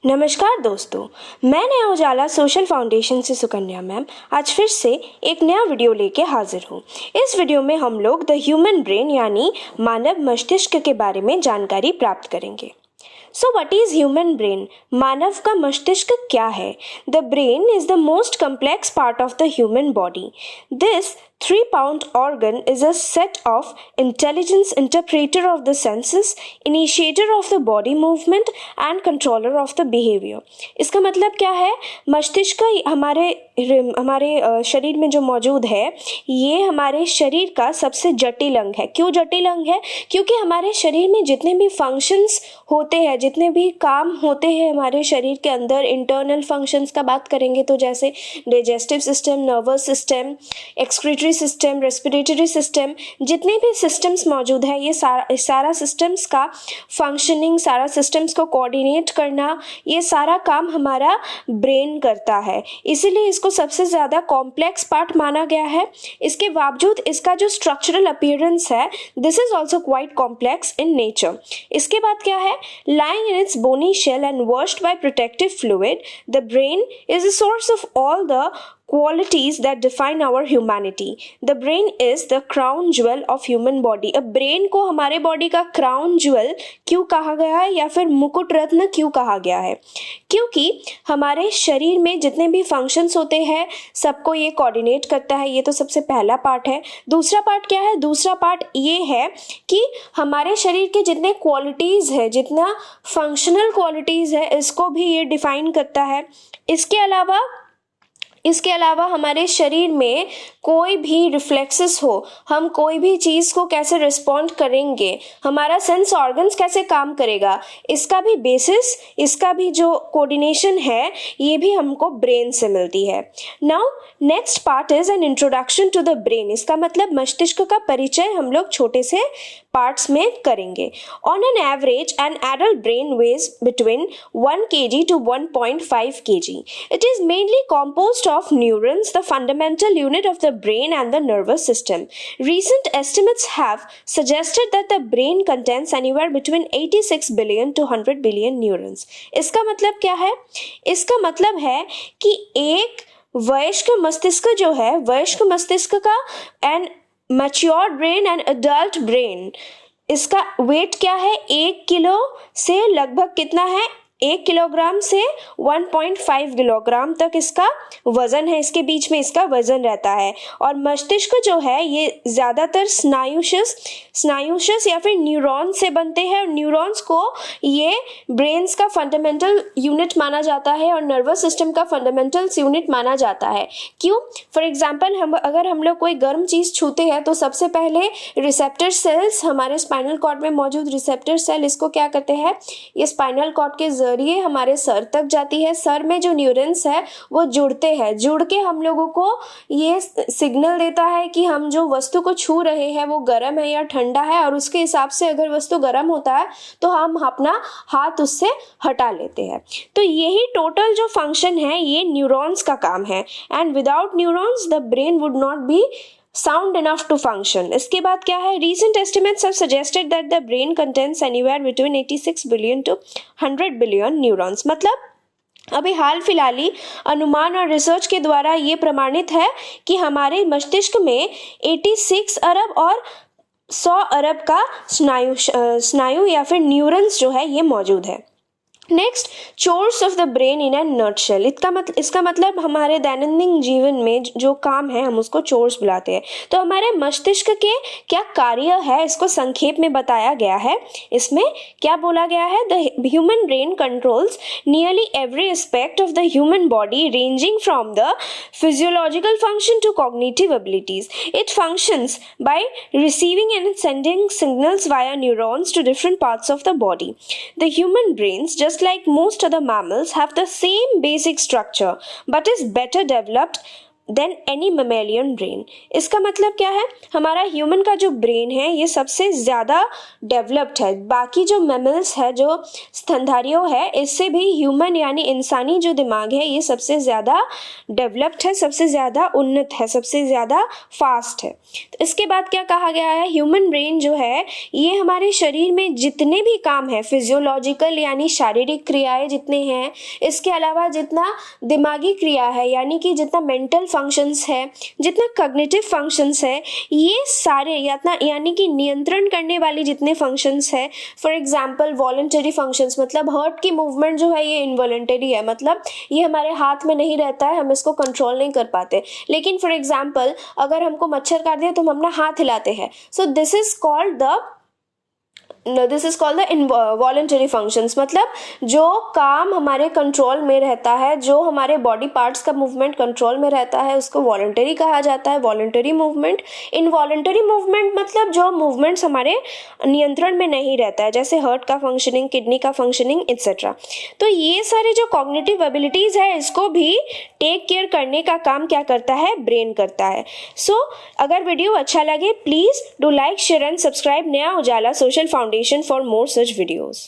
नमस्कार दोस्तों, मैं नया उजाला सोशल फाउंडेशन से सुकन्या मैम आज फिर से एक नया वीडियो लेके हाजिर हूँ। इस वीडियो में हम लोग द ह्यूमन ब्रेन यानी मानव मस्तिष्क के बारे में जानकारी प्राप्त करेंगे। So what is human brain? मानव का मस्तिष्क क्या है? The brain is the most complex part of the human body. This 3-pound organ is a set of intelligence interpreter of the senses, initiator of the body movement and controller of the behavior। इसका मतलब क्या है? मस्तिष्क हमारे शरीर में जो मौजूद है ये हमारे शरीर का सबसे जटिल अंग है। क्यों जटिल अंग है? क्योंकि हमारे शरीर में जितने भी फंक्शंस होते हैं, जितने भी काम होते हैं हमारे शरीर के अंदर, इंटरनल फंक्शंस का बात करेंगे तो जैसे digestive system, nervous system, excretory system, respiratory system, जितने भी सिस्टम्स मौजूद है ये सारा सिस्टम्स का फंक्शनिंग, सारा सिस्टम्स को कोऑर्डिनेट करना, ये सारा काम हमारा ब्रेन करता है। इसीलिए इसको सबसे ज़्यादा कॉम्प्लेक्स पार्ट माना गया है। इसके बावजूद इसका जो स्ट्रक्चरल अपीयरेंस है this is also quite complex in nature. इसके बाद क्या है? Lying in its bony shell and washed by protective fluid, the brain is the source of all the qualities that define our humanity. The brain is the crown jewel of human body. अब brain को हमारे body का crown jewel क्यों कहा गया है या फिर मुकुट रत्न क्यों कहा गया है? क्योंकि हमारे शरीर में जितने भी फंक्शंस होते हैं सबको ये कोऑर्डिनेट करता है। ये तो सबसे पहला पार्ट है। दूसरा पार्ट क्या है? दूसरा पार्ट ये है कि हमारे शरीर के जितने क्वालिटीज़ है, जितना फंक्शनल क्वालिटीज़ है, इसको भी ये डिफाइन करता है। इसके अलावा हमारे शरीर में कोई भी रिफ्लेक्सेस हो, हम कोई भी चीज़ को कैसे रिस्पॉन्ड करेंगे, हमारा सेंस ऑर्गन्स कैसे काम करेगा, इसका भी बेसिस, इसका भी जो कोऑर्डिनेशन है ये भी हमको ब्रेन से मिलती है। Now next part is an introduction to the brain. इसका मतलब मस्तिष्क का परिचय हम लोग छोटे से पार्ट्स में करेंगे। On an average an adult brain weighs between 1 kg to 1.5 kg. It is mainly composed of neurons, the fundamental unit of the brain and the nervous system. Recent estimates have suggested that the brain contains anywhere between 86 billion to 100 billion neurons. इसका मतलब क्या है? इसका मतलब है कि एक वयस्क मस्तिष्क जो है, वयस्क मस्तिष्क का and mature brain and adult brain, इसका वेट क्या है? 1 किलो से लगभग कितना है? 1 किलोग्राम से 1.5 किलोग्राम तक इसका वजन है। इसके बीच में इसका वजन रहता है। और मस्तिष्क जो है ये ज़्यादातर स्नायुशस या फिर न्यूरॉन्स से बनते हैं और न्यूरॉन्स को ये ब्रेन्स का फंडामेंटल यूनिट माना जाता है और नर्वस सिस्टम का फंडामेंटल यूनिट माना जाता है। क्यों? फॉर एग्जाम्पल अगर हम लोग कोई गर्म चीज़ छूते हैं तो सबसे पहले रिसेप्टर सेल्स, हमारे स्पाइनल कॉर्ड में मौजूद रिसेप्टर सेल इसको क्या करते हैं? ये स्पाइनल कॉर्ड के जरिए हमारे सर तक जाती है। सर में जो न्यूरॉन्स है वो जुड़ते हैं, जुड़ के हम लोगों को ये सिग्नल देता है कि हम जो वस्तु को छू रहे हैं वो गर्म है या ठंडा है, और उसके हिसाब से अगर वस्तु गर्म होता है तो हम अपना हाथ उससे हटा लेते हैं। तो यही टोटल जो फंक्शन है ये न्यूरॉन्स का काम है। And without neurons the brain would not be sound enough to function. इसके बाद क्या है? Recent estimates have suggested that the brain contains anywhere between 86 billion to 100 billion neurons. मतलब अभी हाल फिलहाल ही अनुमान और रिसर्च के द्वारा ये प्रमाणित है कि हमारे मस्तिष्क में 86 अरब और 100 अरब का स्नायु या फिर न्यूरॉन्स जो है ये मौजूद है। Next, chores of the brain in an nutshell. इसका मतलब हमारे दैनंदिन जीवन में जो काम है हम उसको चोर्स बुलाते हैं। तो हमारे मस्तिष्क के क्या कार्य है इसको संक्षेप में बताया गया है। इसमें क्या बोला गया है? The human brain controls nearly every aspect of the human body ranging from the physiological function to cognitive abilities. It functions by receiving and sending signals via neurons to different parts of the body. The human brains just like most other mammals have the same basic structure but is better developed than any mammalian brain. इसका मतलब क्या है, हमारा human का जो brain है ये सबसे ज़्यादा डेवलप्ड है। बाकी जो मैमल्स है, जो स्तनधारियों है, इससे भी ह्यूमन यानी इंसानी जो दिमाग है ये सबसे ज़्यादा डेवलप्ड है, सबसे ज़्यादा उन्नत है, सबसे ज़्यादा फास्ट है। तो इसके बाद क्या कहा गया है, ह्यूमन ब्रेन जो है ये हमारे शरीर में जितने भी काम है, फिजियोलॉजिकल यानी शारीरिक क्रियाएं जितने हैं, इसके अलावा जितना दिमागी क्रिया है यानी कि जितना मेंटल फंक्शंस है, जितना कॉग्निटिव फंक्शंस है, ये सारे यानी कि नियंत्रण करने वाली जितने फंक्शंस है, फॉर एग्जांपल वॉलंटरी फंक्शंस, मतलब हार्ट की मूवमेंट जो है ये इनवॉलंटरी है, मतलब ये हमारे हाथ में नहीं रहता है, हम इसको कंट्रोल नहीं कर पाते। लेकिन फॉर एग्जांपल अगर हमको मच्छर काट दिया तो हम अपना हाथ हिलाते हैं, so this is called the involuntary functions, मतलब जो काम हमारे कंट्रोल में रहता है, जो हमारे बॉडी पार्ट्स का मूवमेंट कंट्रोल में रहता है, उसको वॉलंटरी कहा जाता है, वॉलंटरी मूवमेंट। इनवॉलंटरी मूवमेंट मतलब जो मूवमेंट्स हमारे नियंत्रण में नहीं रहता है, जैसे हार्ट का फंक्शनिंग, किडनी का फंक्शनिंग एक्सेट्रा। तो ये सारे जो कॉग्निटिव एबिलिटीज़ है इसको भी टेक केयर करने का काम क्या करता है, ब्रेन करता है। सो अगर वीडियो अच्छा लगे please do like, share and subscribe Naya Ujala social foundation for more such videos.